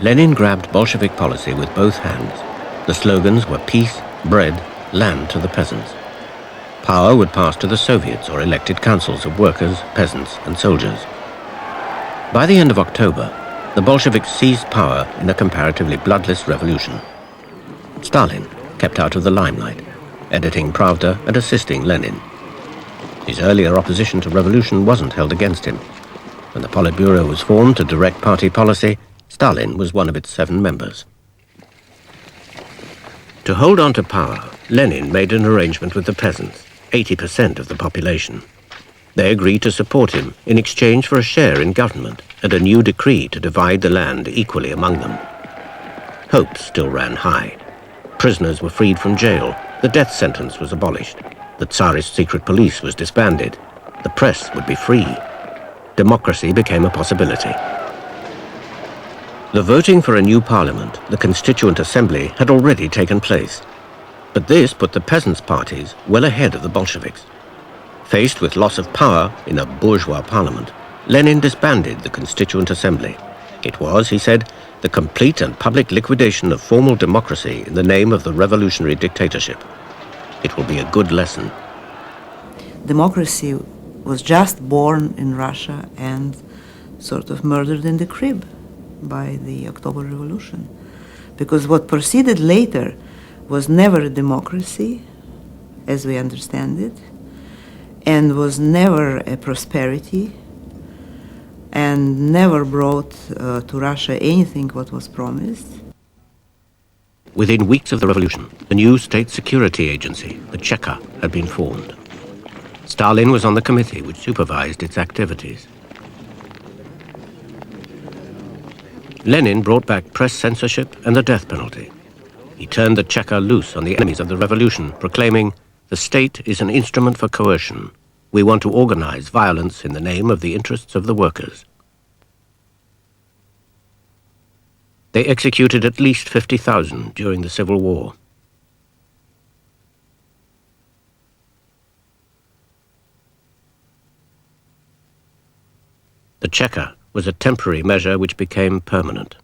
Lenin grabbed Bolshevik policy with both hands. The slogans were peace, bread, land to the peasants. Power would pass to the Soviets or elected councils of workers, peasants and soldiers. By the end of October, the Bolsheviks seized power in a comparatively bloodless revolution. Stalin kept out of the limelight, editing Pravda and assisting Lenin. His earlier opposition to revolution wasn't held against him. When the Politburo was formed to direct party policy, Stalin was one of its 7 members. To hold on to power, Lenin made an arrangement with the peasants, 80% of the population. They agreed to support him in exchange for a share in government and a new decree to divide the land equally among them. Hopes still ran high. Prisoners were freed from jail, the death sentence was abolished, the Tsarist secret police was disbanded, the press would be free. Democracy became a possibility. The voting for a new parliament, the Constituent Assembly, had already taken place. But this put the peasants' parties well ahead of the Bolsheviks. Faced with loss of power in a bourgeois parliament, Lenin disbanded the Constituent Assembly. It was, he said, the complete and public liquidation of formal democracy in the name of the revolutionary dictatorship. It will be a good lesson. Democracy was just born in Russia and sort of murdered in the crib by the October Revolution. Because what proceeded later was never a democracy, as we understand it, and was never a prosperity, and never brought to Russia anything what was promised. Within weeks of the revolution, the new state security agency, the Cheka, had been formed. Stalin was on the committee which supervised its activities. Lenin brought back press censorship and the death penalty. He turned the Cheka loose on the enemies of the revolution, proclaiming, "The state is an instrument for coercion. We want to organize violence in the name of the interests of the workers." They executed at least 50,000 during the Civil War. The Cheka was a temporary measure which became permanent.